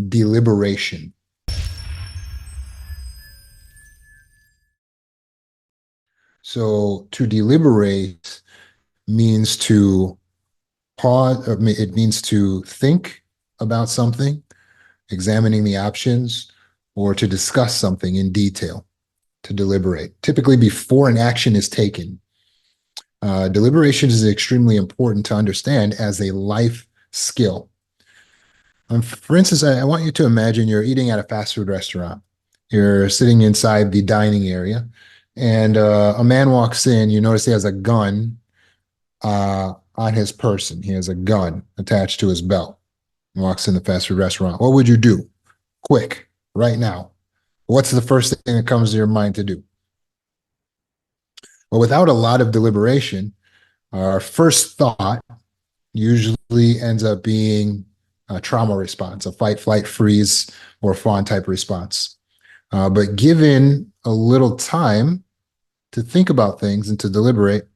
deliberation. So to deliberate means to pause, it means to think about something, examining the options, or to discuss something in detail, to deliberate, typically before an action is taken. Deliberation is extremely important to understand as a life skill. For instance, I want you to imagine you're eating at a fast food restaurant. You're sitting inside the dining area, and a man walks in. You notice he has a gun on his person. He has a gun attached to his belt. He walks in the fast food restaurant. What would you do? Quick, right now. What's the first thing that comes to your mind to do? Well, without a lot of deliberation, our first thought usually ends up being a trauma response, a fight, flight, freeze, or fawn type response. But given a little time to think about things and to deliberate,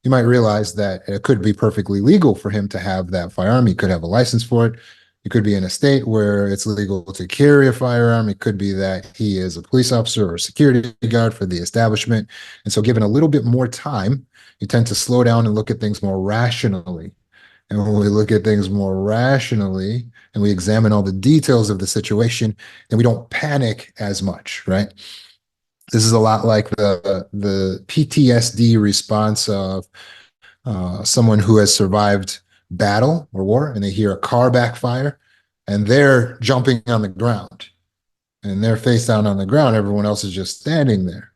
you might realize that it could be perfectly legal for him to have that firearm. He could have a license for it. He could be in a state where it's legal to carry a firearm. It could be that he is a police officer or a security guard for the establishment. And so, given a little bit more time, you tend to slow down and look at things more rationally. And when we look at things more rationally and we examine all the details of the situation, then we don't panic as much, right? This is a lot like the PTSD response of someone who has survived battle or war, and they hear a car backfire, and they're jumping on the ground, and they're face down on the ground. Everyone else is just standing there.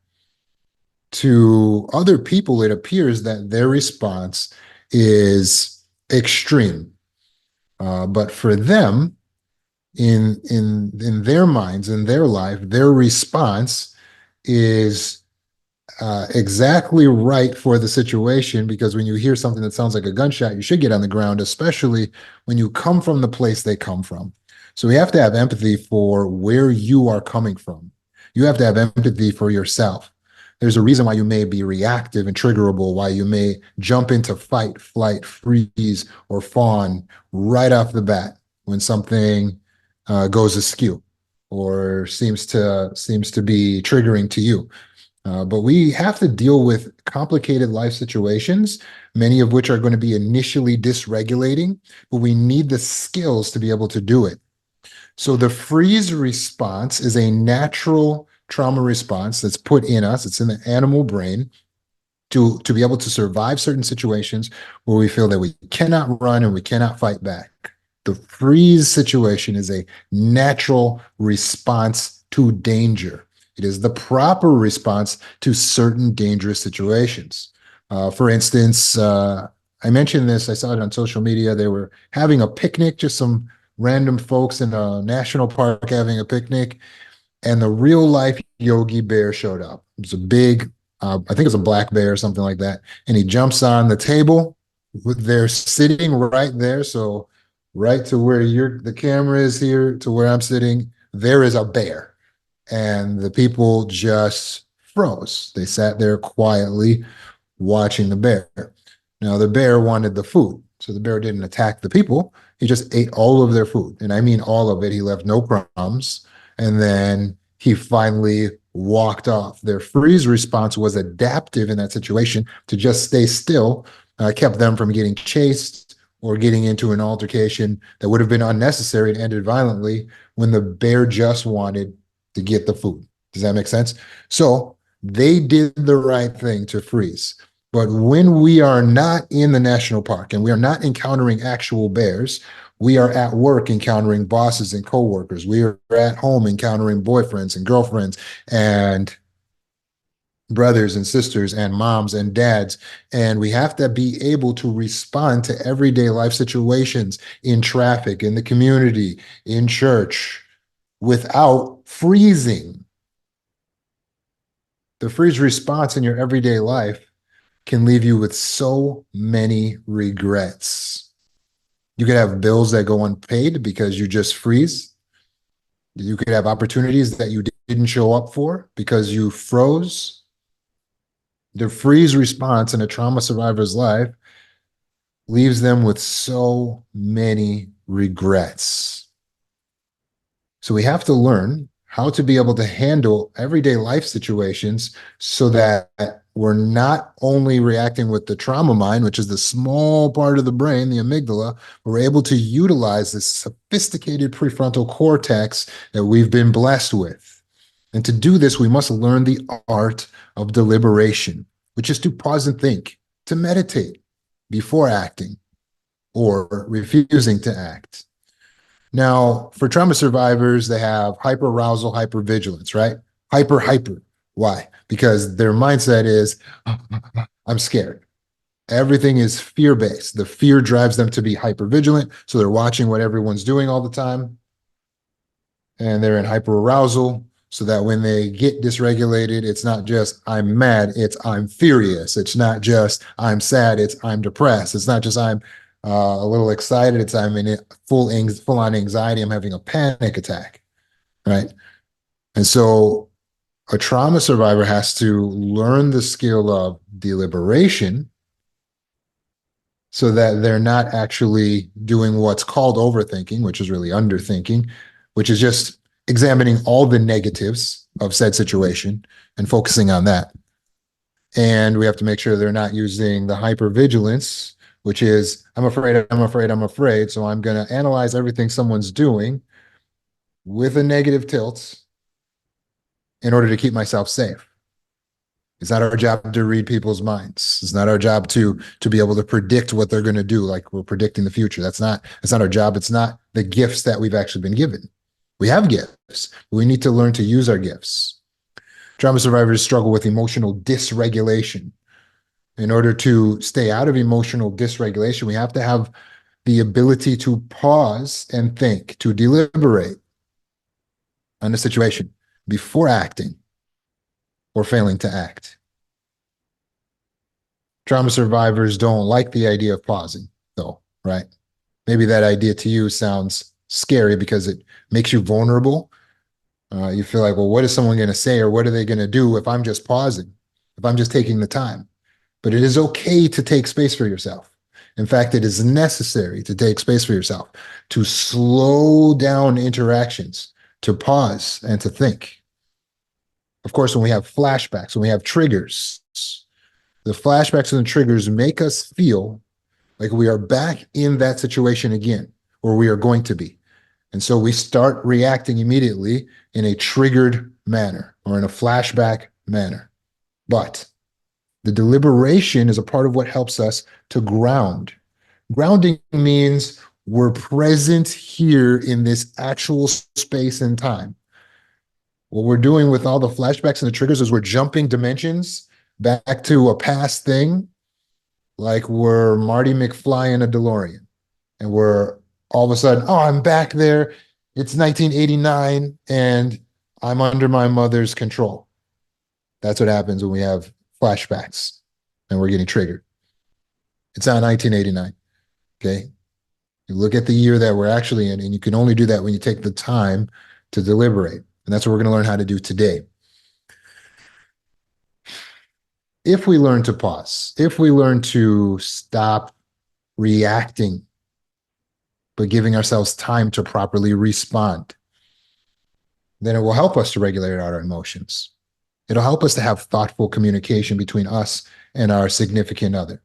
To other people, it appears that their response is extreme, but for them, in their minds, in their life, their response is exactly right for the situation, because when you hear something that sounds like a gunshot, you should get on the ground, especially when you come from the place they come from. So we have to have empathy for where you are coming from. You have to have empathy for yourself. There's a reason why you may be reactive and triggerable, why you may jump into fight, flight, freeze, or fawn right off the bat when something goes askew or seems to be triggering to you. But we have to deal with complicated life situations, many of which are going to be initially dysregulating, but we need the skills to be able to do it. So the freeze response is a natural trauma response that's put in us. It's in the animal brain to be able to survive certain situations where we feel that we cannot run and we cannot fight back. The freeze situation is a natural response to danger. It is the proper response to certain dangerous situations. For instance, I mentioned this, I saw it on social media. They were having a picnic, just some random folks in a national park having a picnic, and the real life Yogi Bear showed up. It was a big, I think it was a black bear or something like that. And he jumps on the table. They're sitting right there. So right to where the camera is here to where I'm sitting, there is a bear. And the people just froze. They sat there quietly watching the bear. Now, the bear wanted the food. So the bear didn't attack the people. He just ate all of their food. And I mean all of it. He left no crumbs. And then he finally walked off. Their freeze response was adaptive in that situation to just stay still, kept them from getting chased or getting into an altercation that would have been unnecessary and ended violently when the bear just wanted to get the food. Does that make sense? So they did the right thing to freeze. But when we are not in the national park and we are not encountering actual bears, we are at work encountering bosses and coworkers. We are at home encountering boyfriends and girlfriends and brothers and sisters and moms and dads. And we have to be able to respond to everyday life situations in traffic, in the community, in church, without freezing. The freeze response in your everyday life can leave you with so many regrets. You could have bills that go unpaid because you just freeze. You could have opportunities that you didn't show up for because you froze. The freeze response in a trauma survivor's life leaves them with so many regrets. So we have to learn how to be able to handle everyday life situations so that we're not only reacting with the trauma mind, which is the small part of the brain, the amygdala, but we're able to utilize this sophisticated prefrontal cortex that we've been blessed with. And to do this, we must learn the art of deliberation, which is to pause and think, to meditate before acting or refusing to act. Now, for trauma survivors, they have hyperarousal, hypervigilance, right? Hyper. Why? Because their mindset is, I'm scared. Everything is fear based. The fear drives them to be hypervigilant. So they're watching what everyone's doing all the time. And they're in hyperarousal so that when they get dysregulated, it's not just I'm mad, it's I'm furious. It's not just I'm sad, it's I'm depressed. It's not just I'm a little excited, it's I'm in full on anxiety, I'm having a panic attack, right? And so a trauma survivor has to learn the skill of deliberation so that they're not actually doing what's called overthinking, which is really underthinking, which is just examining all the negatives of said situation and focusing on that. And we have to make sure they're not using the hypervigilance, which is I'm afraid. So I'm going to analyze everything someone's doing with a negative tilt in order to keep myself safe. It's not our job to read people's minds. It's not our job to be able to predict what they're going to do, like we're predicting the future. That's not our job. It's not the gifts that we've actually been given. We have gifts, but we need to learn to use our gifts. Trauma survivors struggle with emotional dysregulation. In order to stay out of emotional dysregulation, we have to have the ability to pause and think, to deliberate on the situation before acting or failing to act. Trauma survivors don't like the idea of pausing, though, right? Maybe that idea to you sounds scary because it makes you vulnerable. You feel like, well, what is someone going to say or what are they going to do if I'm just pausing, if I'm just taking the time? But it is okay to take space for yourself. In fact, it is necessary to take space for yourself, to slow down interactions, to pause and to think. Of course, when we have flashbacks, when we have triggers, the flashbacks and the triggers make us feel like we are back in that situation again, or we are going to be. And so we start reacting immediately in a triggered manner or in a flashback manner. But the deliberation is a part of what helps us to ground. Grounding means we're present here in this actual space and time. What we're doing with all the flashbacks and the triggers is we're jumping dimensions back to a past thing, like we're Marty McFly in a DeLorean. And we're all of a sudden, oh, I'm back there. It's 1989 and I'm under my mother's control. That's what happens when we have flashbacks and we're getting triggered. It's not 1989. Okay. You look at the year that we're actually in, and you can only do that when you take the time to deliberate. And that's what we're going to learn how to do today. If we learn to pause, if we learn to stop reacting, but giving ourselves time to properly respond, then it will help us to regulate our emotions. It'll help us to have thoughtful communication between us and our significant other.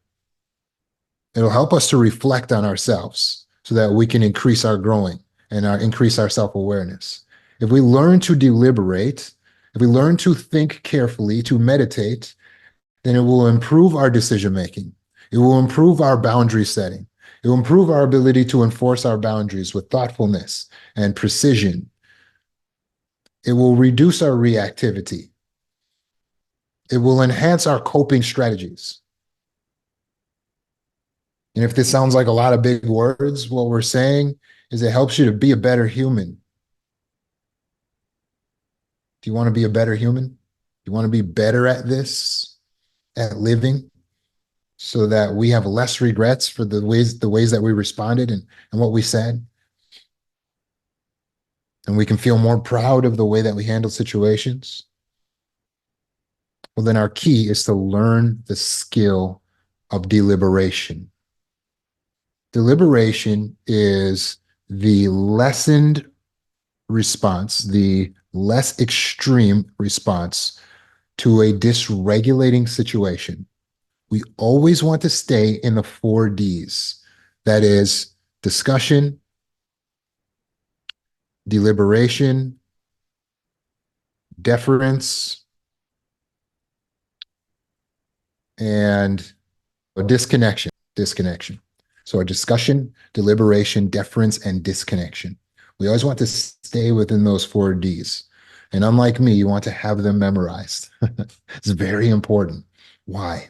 It'll help us to reflect on ourselves so that we can increase our growing and increase our self-awareness. If we learn to deliberate, if we learn to think carefully, to meditate, then it will improve our decision making. It will improve our boundary setting. It will improve our ability to enforce our boundaries with thoughtfulness and precision. It will reduce our reactivity. It will enhance our coping strategies. And if this sounds like a lot of big words, what we're saying is it helps you to be a better human. Do you want to be a better human? You want to be better at this, at living, so that we have less regrets for the ways that we responded and what we said. And we can feel more proud of the way that we handle situations. Well, then our key is to learn the skill of deliberation. Deliberation is the lessened response, the less extreme response to a dysregulating situation. We always want to stay in the 4Ds. That is discussion, deliberation, deference, and a disconnection. Disconnection. So a discussion, deliberation, deference, and disconnection. We always want to stay within those 4Ds. And unlike me, you want to have them memorized. It's very important. Why?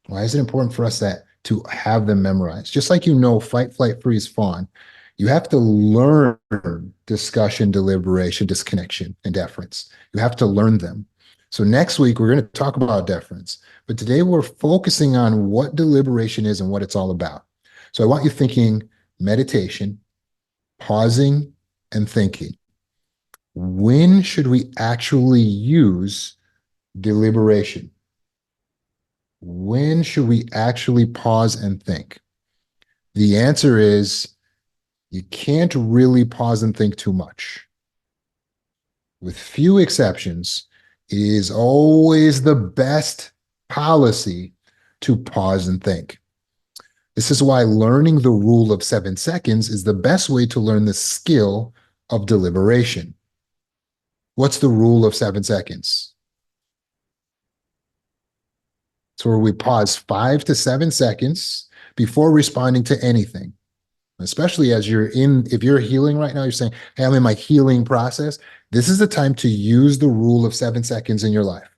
Why is it important for us that to have them memorized? Just like you know, fight, flight, freeze, fawn, you have to learn discussion, deliberation, disconnection, and deference. You have to learn them. So next week, we're going to talk about deference. But today we're focusing on what deliberation is and what it's all about. So I want you thinking meditation, pausing, and thinking. When should we actually use deliberation? When should we actually pause and think? The answer is you can't really pause and think too much. With few exceptions, it is always the best policy to pause and think. This is why learning the rule of 7 seconds is the best way to learn the skill of deliberation. What's the rule of 7 seconds? It's where we pause 5 to 7 seconds before responding to anything. Especially as if you're healing right now, you're saying, hey, I'm in my healing process. This is the time to use the rule of 7 seconds in your life.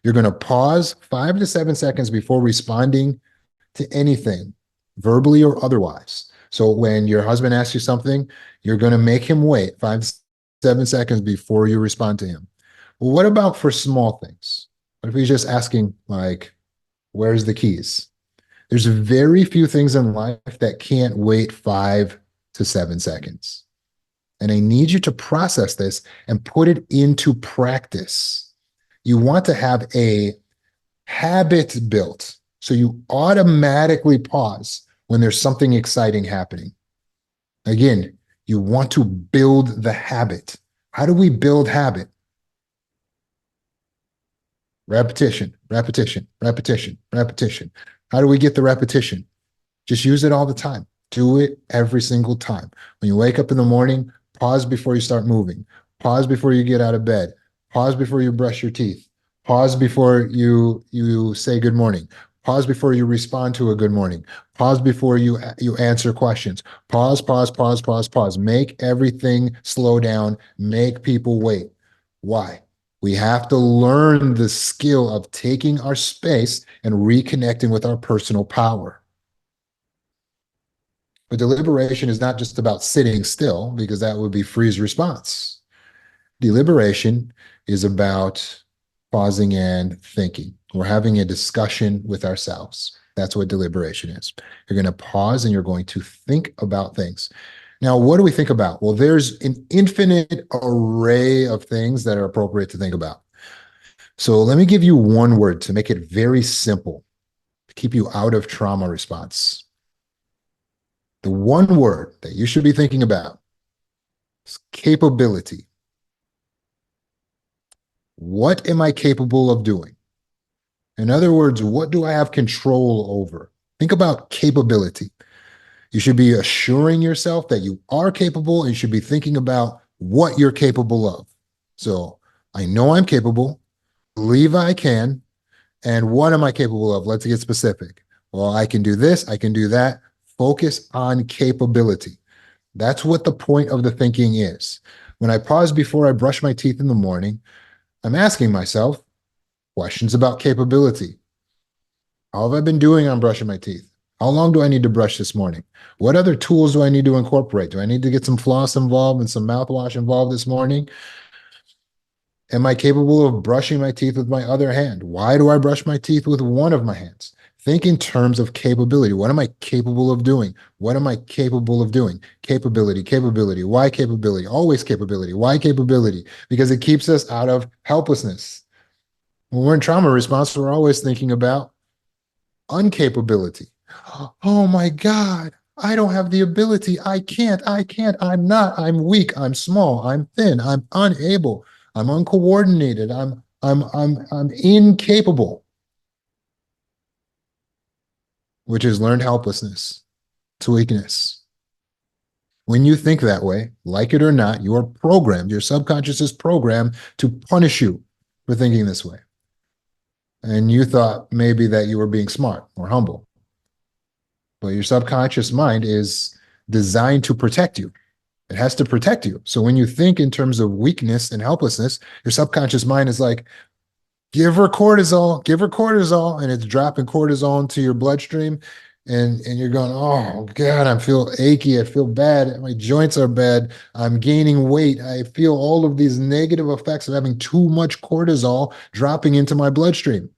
You're going to pause 5 to 7 seconds before responding to anything, verbally or otherwise. So when your husband asks you something, you're going to make him wait 5 to 7 seconds before you respond to him. Well, what about for small things? What if he's just asking, like, where's the keys? There's very few things in life that can't wait 5 to 7 seconds. And I need you to process this and put it into practice. You want to have a habit built so you automatically pause when there's something exciting happening. Again, you want to build the habit. How do we build habit? Repetition, repetition, repetition, repetition. How do we get the repetition? Just use it all the time. Do it every single time. When you wake up in the morning, pause before you start moving. Pause before you get out of bed. Pause before you brush your teeth. Pause before you say good morning. Pause before you respond to a good morning. Pause before you answer questions. Pause, pause, pause, pause, pause. Make everything slow down. Make people wait. Why? We have to learn the skill of taking our space and reconnecting with our personal power. But deliberation is not just about sitting still, because that would be freeze response. Deliberation is about pausing and thinking. We're having a discussion with ourselves. That's what deliberation is. You're going to pause and you're going to think about things. Now, what do we think about? Well, there's an infinite array of things that are appropriate to think about. So let me give you one word to make it very simple, to keep you out of trauma response. The one word that you should be thinking about is capability. What am I capable of doing? In other words, what do I have control over? Think about capability. You should be assuring yourself that you are capable, and you should be thinking about what you're capable of. So I know I'm capable, believe I can, and what am I capable of? Let's get specific. Well, I can do this, I can do that. Focus on capability. That's what the point of the thinking is. When I pause before I brush my teeth in the morning, I'm asking myself questions about capability. How have I been doing on brushing my teeth? How long do I need to brush this morning? What other tools do I need to incorporate? Do I need to get some floss involved and some mouthwash involved this morning? Am I capable of brushing my teeth with my other hand? Why do I brush my teeth with one of my hands? Think in terms of capability. What am I capable of doing? What am I capable of doing? Capability, capability. Why capability? Always capability. Why capability? Because it keeps us out of helplessness. When we're in trauma response, we're always thinking about uncapability. Oh my God, I don't have the ability. I can't, I'm not, I'm weak, I'm small, I'm thin, I'm unable, I'm uncoordinated, I'm incapable, which is learned helplessness. It's weakness. When you think that way, like it or not, you are programmed, your subconscious is programmed to punish you for thinking this way. And you thought maybe that you were being smart or humble, but your subconscious mind is designed to protect you. It has to protect you. So when you think in terms of weakness and helplessness, your subconscious mind is like, give her cortisol, and it's dropping cortisol into your bloodstream. And you're going, oh God, I feel achy, I feel bad, my joints are bad, I'm gaining weight, I feel all of these negative effects of having too much cortisol dropping into my bloodstream.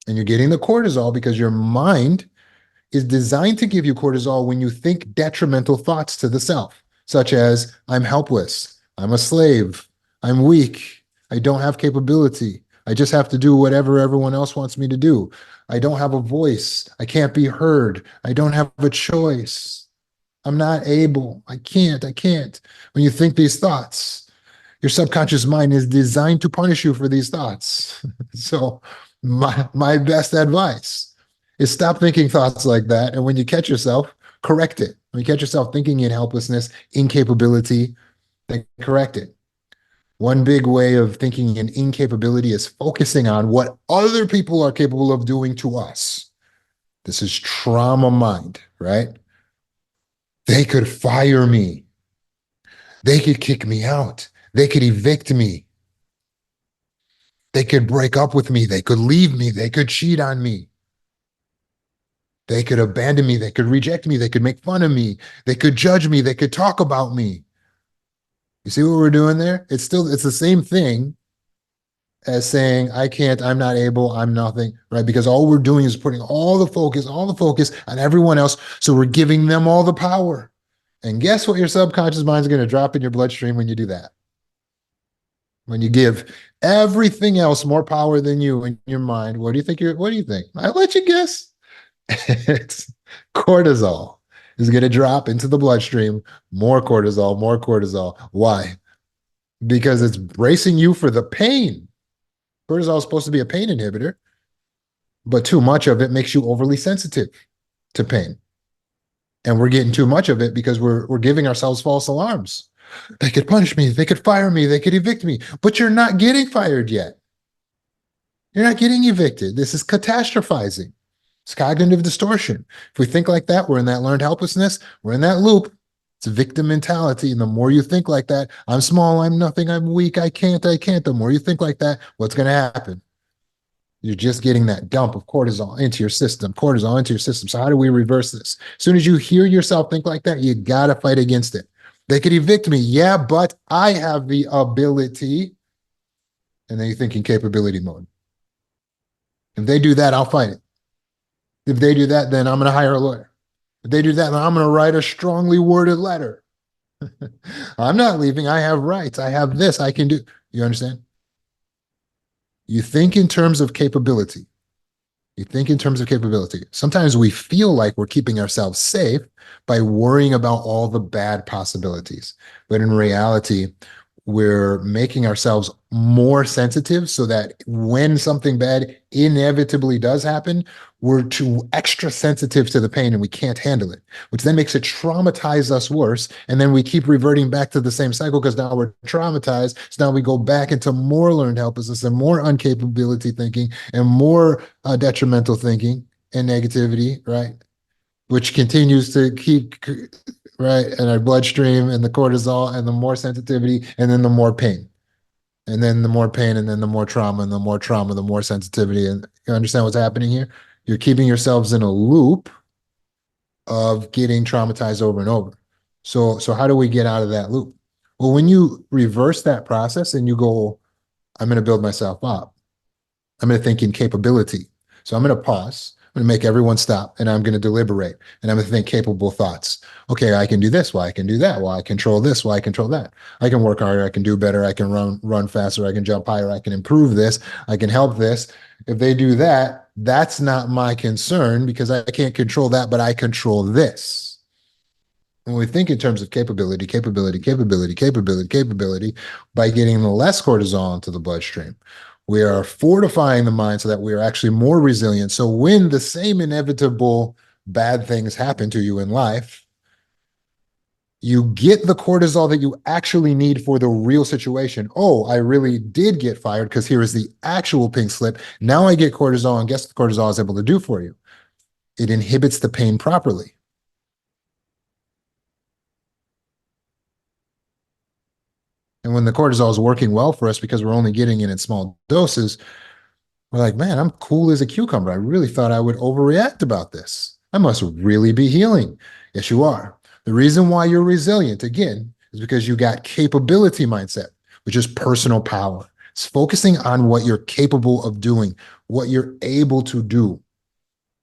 And you're getting the cortisol because your mind is designed to give you cortisol when you think detrimental thoughts to the self, such as, I'm helpless, I'm a slave, I'm weak, I don't have capability, I just have to do whatever everyone else wants me to do, I don't have a voice, I can't be heard, I don't have a choice, I'm not able, I can't. When you think these thoughts, your subconscious mind is designed to punish you for these thoughts. So my best advice is stop thinking thoughts like that. And when you catch yourself, correct it. When you catch yourself thinking in helplessness, incapability, then correct it. One big way of thinking in incapability is focusing on what other people are capable of doing to us. This is trauma mind, right? They could fire me. They could kick me out. They could evict me. They could break up with me. They could leave me. They could cheat on me. They could abandon me. They could reject me. They could make fun of me. They could judge me. They could talk about me. You see what we're doing there? It's the same thing as saying, I can't, I'm not able, I'm nothing, right? Because all we're doing is putting all the focus on everyone else. So we're giving them all the power. And guess what your subconscious mind is going to drop in your bloodstream when you do that? When you give everything else more power than you in your mind, what do you think? I'll let you guess. It's cortisol is going to drop into the bloodstream, more cortisol, more cortisol. Why? Because it's bracing you for the pain. Cortisol is supposed to be a pain inhibitor, but too much of it makes you overly sensitive to pain. And we're getting too much of it because we're giving ourselves false alarms. They could punish me, they could fire me, they could evict me, but you're not getting fired yet. You're not getting evicted. This is catastrophizing. It's cognitive distortion. If we think like that, we're in that learned helplessness, we're in that loop. It's a victim mentality. And the more you think like that, I'm small, I'm nothing, I'm weak, I can't. The more you think like that, what's going to happen? You're just getting that dump of cortisol into your system, cortisol into your system. So how do we reverse this? As soon as you hear yourself think like that, you got to fight against it. They could evict me. Yeah, but I have the ability. And then you think in capability mode. If they do that, I'll fight it. If they do that, then I'm going to hire a lawyer. If they do that, then I'm going to write a strongly worded letter. I'm not leaving. I have rights. I have this. I can do. You understand? You think in terms of capability. You think in terms of capability. Sometimes we feel like we're keeping ourselves safe by worrying about all the bad possibilities. But in reality, we're making ourselves more sensitive so that when something bad inevitably does happen, we're too extra sensitive to the pain and we can't handle it, which then makes it traumatize us worse. And then we keep reverting back to the same cycle because now we're traumatized. So now we go back into more learned helplessness and more uncapability thinking and more detrimental thinking and negativity, right? Which continues to keep right and our bloodstream and the cortisol and the more sensitivity and then the more pain and then the more pain and then the more trauma and the more trauma, the more sensitivity. And you understand what's happening here? You're keeping yourselves in a loop of getting traumatized over and over. So how do we get out of that loop? Well, when you reverse that process and you go, I'm going to build myself up, I'm going to think in capability. So I'm going to pause. I'm going to make everyone stop and I'm going to deliberate and I'm going to think capable thoughts. Okay, I can do this. Well, I can do that. Well, I control this. Well, I control that. I can work harder. I can do better. I can run faster. I can jump higher. I can improve this. I can help this. If they do that, that's not my concern because I can't control that, but I control this. When we think in terms of capability, by getting less cortisol into the bloodstream, we are fortifying the mind so that we are actually more resilient. So when the same inevitable bad things happen to you in life, you get the cortisol that you actually need for the real situation. Oh, I really did get fired because here is the actual pink slip. Now I get cortisol, and guess what cortisol is able to do for you? It inhibits the pain properly. And when the cortisol is working well for us because we're only getting it in small doses, we're like, man, I'm cool as a cucumber. I really thought I would overreact about this. I must really be healing. Yes, you are. The reason why you're resilient, again, is because you got capability mindset, which is personal power. It's focusing on what you're capable of doing, what you're able to do,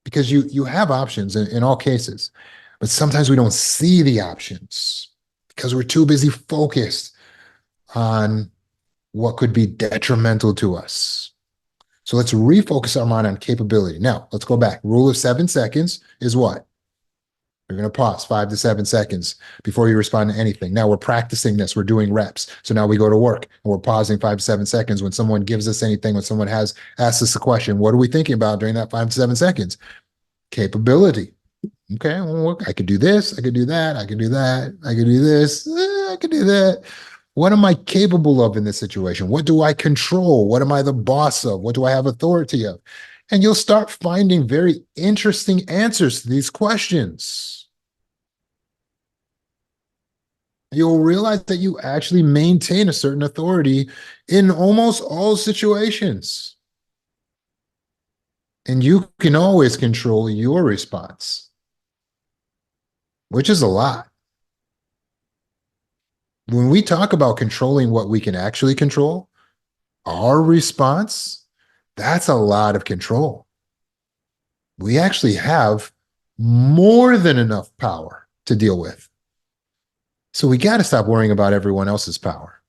because you have options in all cases, but sometimes we don't see the options because we're too busy focused on what could be detrimental to us. So let's refocus our mind on capability. Now, let's go back. Rule of 7 seconds is what? You're going to pause 5 to 7 seconds before you respond to anything. Now we're practicing this. We're doing reps. So now we go to work and we're pausing 5 to 7 seconds when someone gives us anything, when someone has asked us a question. What are we thinking about during that 5 to 7 seconds? Capability. Okay, well, I could do this. I could do that. I could do that. I could do this. I could do that. What am I capable of in this situation? What do I control? What am I the boss of? What do I have authority of? And you'll start finding very interesting answers to these questions. You'll realize that you actually maintain a certain authority in almost all situations. And you can always control your response, which is a lot. When we talk about controlling what we can actually control, our response, that's a lot of control. We actually have more than enough power to deal with. So we got to stop worrying about everyone else's power.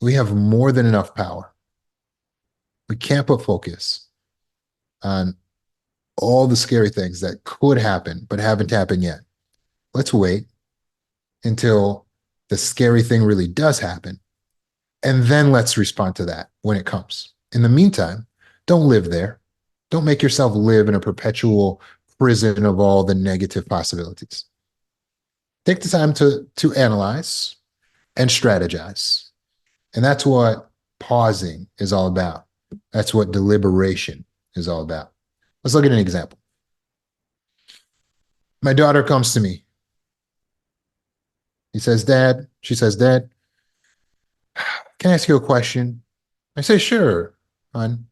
We have more than enough power. We can't put focus on all the scary things that could happen but haven't happened yet. Let's wait until the scary thing really does happen, and then let's respond to that when it comes. In the meantime, don't live there. Don't make yourself live in a perpetual prison of all the negative possibilities. Take the time to analyze and strategize. And that's what pausing is all about. That's what deliberation is all about. Let's look at an example. My daughter comes to me. She says, Dad, can I ask you a question? I say, sure, hon.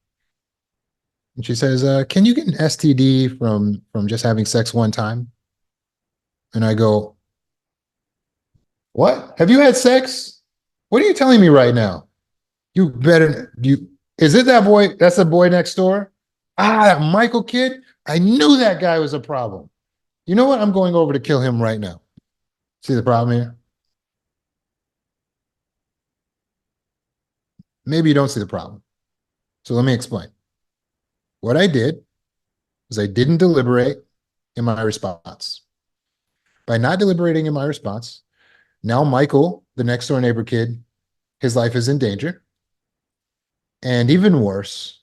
And she says, can you get an STD from just having sex one time? And I go, what? Have you had sex? What are you telling me right now? You better, is it that boy? That's the boy next door? Ah, that Michael kid? I knew that guy was a problem. You know what? I'm going over to kill him right now. See the problem here? Maybe you don't see the problem. So let me explain. What I did is I didn't deliberate in my response. By not deliberating in my response, now Michael, the next door neighbor kid, his life is in danger. And even worse,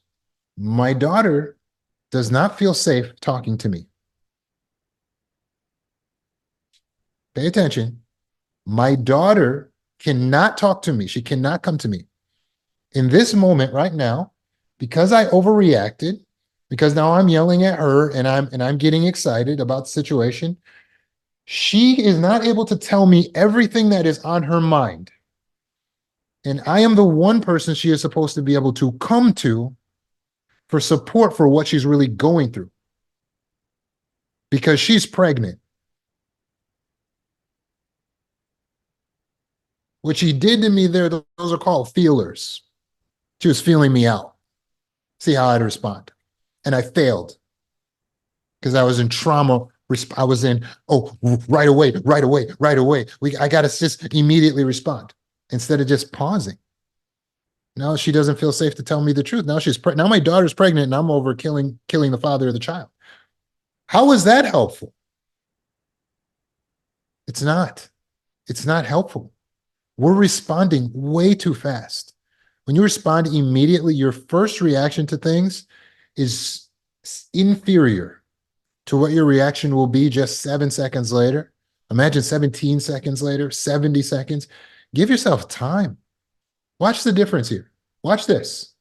my daughter does not feel safe talking to me. Pay attention. My daughter cannot talk to me. She cannot come to me. In this moment right now, because I overreacted, because now I'm yelling at her and I'm getting excited about the situation, she is not able to tell me everything that is on her mind. And I am the one person she is supposed to be able to come to for support for what she's really going through. Because she's pregnant. What she did to me there, those are called feelers. She was feeling me out. See how I'd respond. And I failed because I was in trauma. I was in, oh, right away, right away, right away. I got to just immediately respond instead of just pausing. Now she doesn't feel safe to tell me the truth. Now now my daughter's pregnant and I'm over killing the father of the child. How is that helpful? It's not. It's not helpful. We're responding way too fast. When you respond immediately, your first reaction to things is inferior to what your reaction will be just 7 seconds later. Imagine 17 seconds later, 70 seconds. Give yourself time. Watch the difference here. Watch this.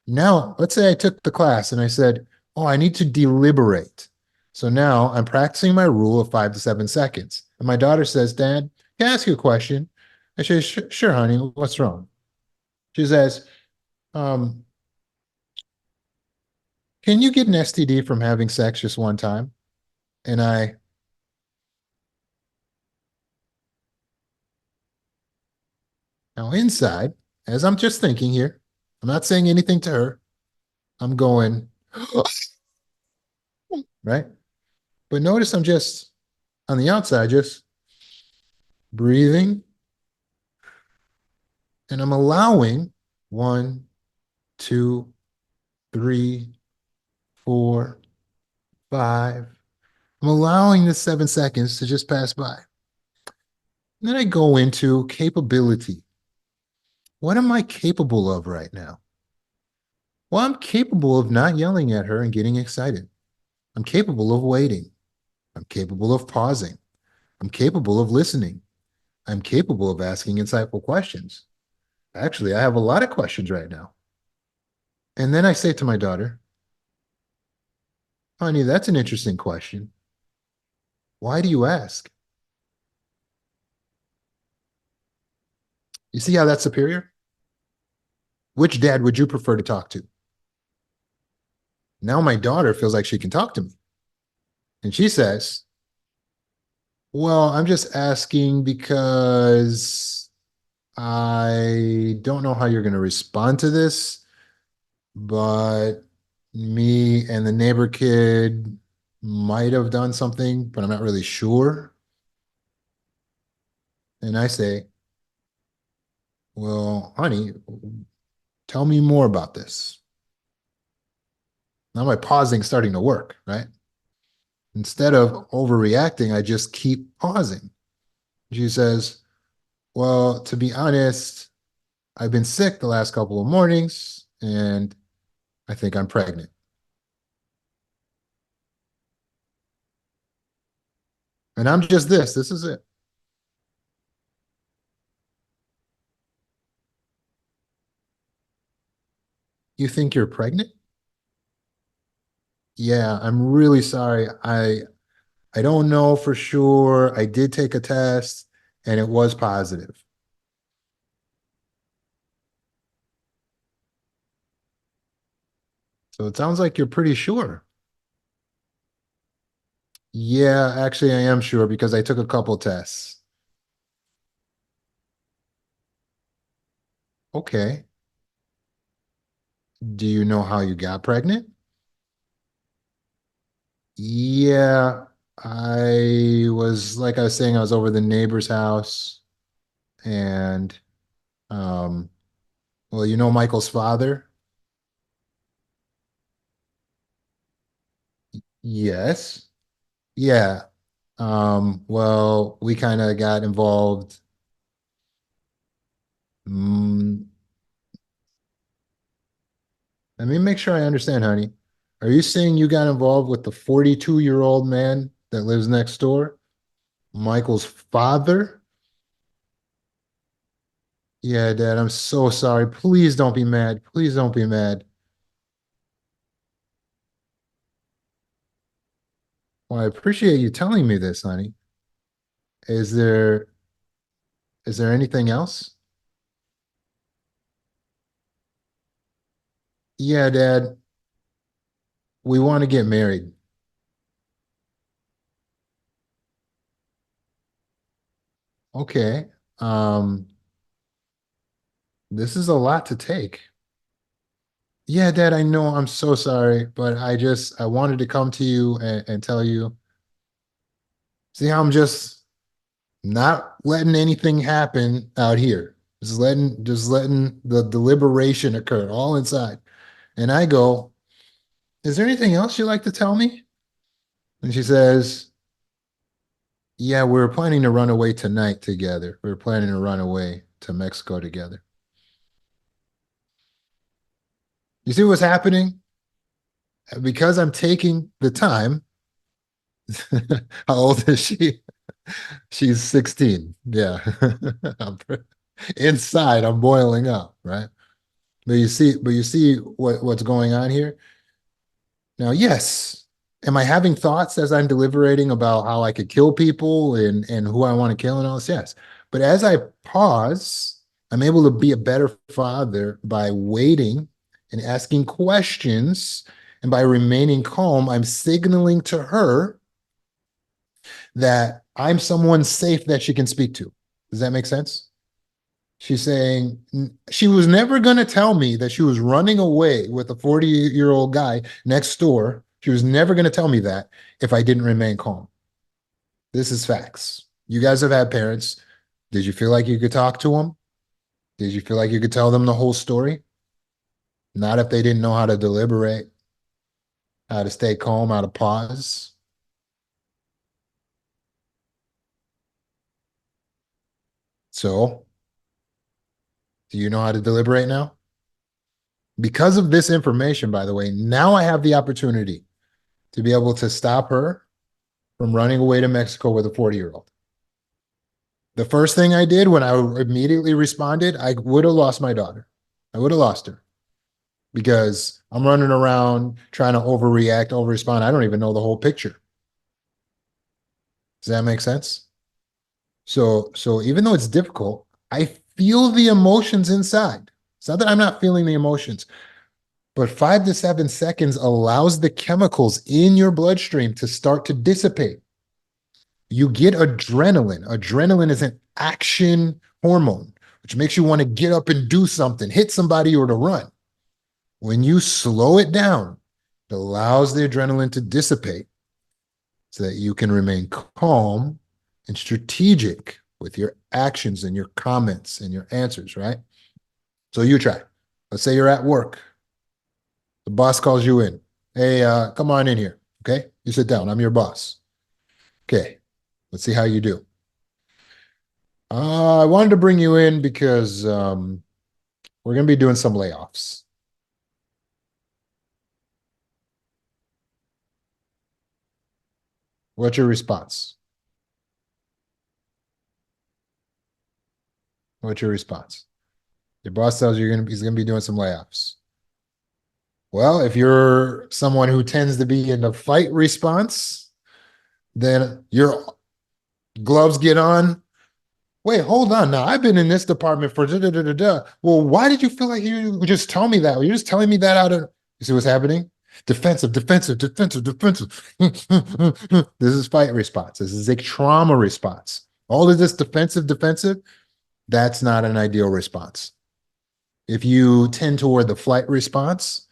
Now, let's say I took the class and I said, oh, I need to deliberate. So now I'm practicing my rule of 5 to 7 seconds. And my daughter says, Dad, can I ask you a question? I say, sure, honey, what's wrong? She says, um, can you get an STD from having sex just one time? And now inside, as I'm just thinking here, I'm not saying anything to her. I'm going, right? But notice I'm just on the outside, just breathing, and I'm allowing 1, 2, 3, 4, 5. I'm allowing the 7 seconds to just pass by. And then I go into capability. What am I capable of right now? Well, I'm capable of not yelling at her and getting excited. I'm capable of waiting. I'm capable of pausing. I'm capable of listening. I'm capable of asking insightful questions. Actually, I have a lot of questions right now. And then I say to my daughter, honey, that's an interesting question. Why do you ask? You see how that's superior? Which dad would you prefer to talk to? Now my daughter feels like she can talk to me. And she says, well, I'm just asking because I don't know how you're going to respond to this, but me and the neighbor kid might have done something, but I'm not really sure. And I say, well, honey, tell me more about this. Now my pausing starting to work, right? Instead of overreacting, I just keep pausing. She says, well, to be honest, I've been sick the last couple of mornings and I think I'm pregnant. And I'm just this. This is it. You think you're pregnant? Yeah, I'm really sorry. I don't know for sure. I did take a test and it was positive. So it sounds like you're pretty sure. Yeah, actually, I am sure because I took a couple tests. Okay. Do you know how you got pregnant? Yeah, like I was saying, I was over the neighbor's house and, um, well, you know Michael's father? Yes. Yeah. Well, we kind of got involved. Mm, let me make sure I understand, honey. Are you saying you got involved with the 42-year-old man that lives next door? Michael's father? Yeah, Dad, I'm so sorry. Please don't be mad. Please don't be mad. Well, I appreciate you telling me this, honey. Is there is there anything else? Yeah, Dad, we want to get married. Okay. Um, this is a lot to take. Yeah, Dad, I know I'm so sorry, but I wanted to come to you and tell you, see how I'm just not letting anything happen out here. Just letting the deliberation occur all inside. And I go, is there anything else you'd like to tell me? And she says, yeah, we were planning to run away tonight together. We were planning to run away to Mexico together. You see what's happening? Because I'm taking the time. How old is she? She's 16. Yeah. I'm, inside, I'm boiling up, right? But you see what's going on here? Now, yes, am I having thoughts as I'm deliberating about how I could kill people and who I want to kill and all this? Yes. But as I pause, I'm able to be a better father by waiting and asking questions. And by remaining calm, I'm signaling to her that I'm someone safe that she can speak to. Does that make sense? She's saying she was never going to tell me that she was running away with a 40-year-old guy next door. She was never going to tell me that if I didn't remain calm. This is facts. You guys have had parents. Did you feel like you could talk to them? Did you feel like you could tell them the whole story? Not if they didn't know how to deliberate, how to stay calm, how to pause. So, do you know how to deliberate now? Because of this information, by the way, now I have the opportunity to be able to stop her from running away to Mexico with a 40-year-old. The first thing I did when I immediately responded, I would have lost my daughter. I would have lost her because I'm running around trying to overreact, overrespond. I don't even know the whole picture. Does that make sense? So even though it's difficult, I feel the emotions inside. It's not that I'm not feeling the emotions, but 5 to 7 seconds allows the chemicals in your bloodstream to start to dissipate. You get adrenaline. Adrenaline is an action hormone, which makes you want to get up and do something, hit somebody, or to run. When you slow it down, it allows the adrenaline to dissipate so that you can remain calm and strategic with your actions and your comments and your answers, right? So you try. Let's say you're at work. The boss calls you in. Hey, come on in here. Okay. You sit down. I'm your boss. Okay. Let's see how you do. I wanted to bring you in because we're going to be doing some layoffs. What's your response? What's your response? Your boss tells you he's going to be doing some layoffs. Well, if you're someone who tends to be in the fight response, then your gloves get on. Wait, hold on now. I've been in this department for da da da da da. Well, why did you feel like you would just tell me that? You're just telling me that out of you see what's happening? Defensive, defensive, defensive, defensive. This is fight response. This is a trauma response. All of this defensive, defensive, that's not an ideal response. If you tend toward the flight response,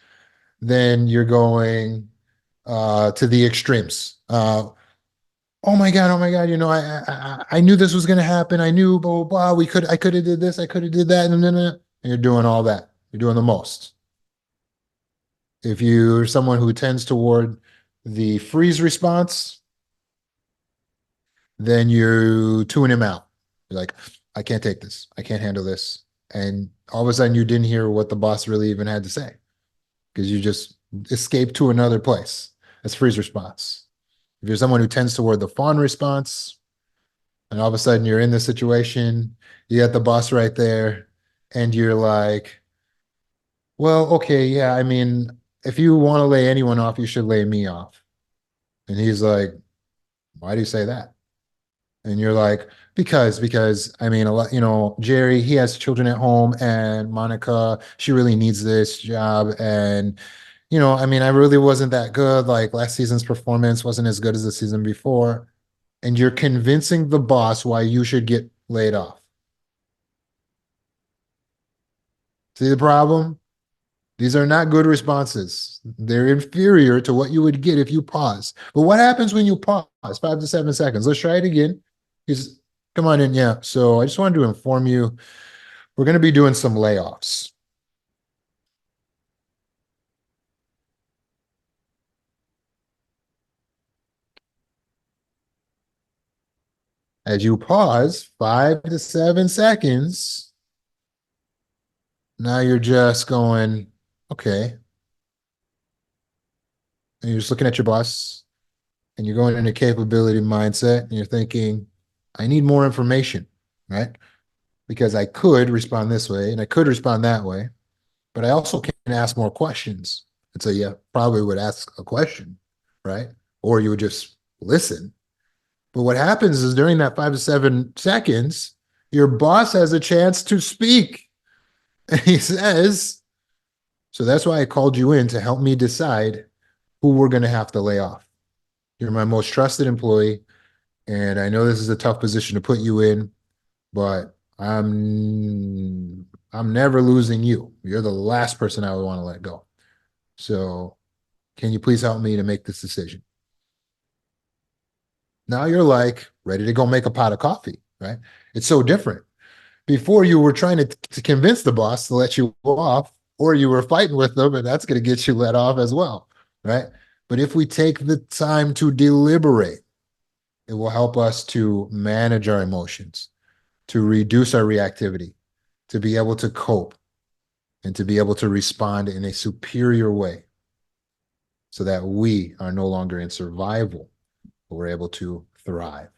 then you're going to the extremes. Oh my God, I knew this was going to happen. I knew, blah, blah, blah. I could have did this. I could have did that. And you're doing all that. You're doing the most. If you're someone who tends toward the freeze response, then you tune him out. You're like, I can't take this. I can't handle this. And all of a sudden you didn't hear what the boss really even had to say because you just escaped to another place. That's freeze response. If you're someone who tends toward the fawn response, and all of a sudden you're in this situation, you got the boss right there, and you're like, well, okay, yeah, I mean, if you want to lay anyone off, you should lay me off. And he's like, why do you say that? And you're like, because I mean, a lot, Jerry, he has children at home, and Monica, she really needs this job. And, I mean, I really wasn't that good. Like last season's performance wasn't as good as the season before. And you're convincing the boss why you should get laid off. See the problem? These are not good responses. They're inferior to what you would get if you pause. But what happens when you pause? 5 to 7 seconds. Let's try it again. He's, come on in. Yeah. So I just wanted to inform you, we're going to be doing some layoffs. As you pause 5 to 7 seconds, now you're just going, okay. And you're just looking at your boss and you're going into capability mindset and you're thinking, I need more information, right? Because I could respond this way and I could respond that way, but I also can ask more questions. And so you probably would ask a question, right? Or you would just listen. But what happens is during that 5 to 7 seconds, your boss has a chance to speak. And he says, so that's why I called you in to help me decide who we're going to have to lay off. You're my most trusted employee. And I know this is a tough position to put you in, but I'm never losing you. You're the last person I would want to let go. So can you please help me to make this decision? Now you're like ready to go make a pot of coffee, right? It's so different. Before you were trying to convince the boss to let you off, or you were fighting with them, and that's going to get you let off as well, right? But if we take the time to deliberate, it will help us to manage our emotions, to reduce our reactivity, to be able to cope, and to be able to respond in a superior way so that we are no longer in survival, but we're able to thrive.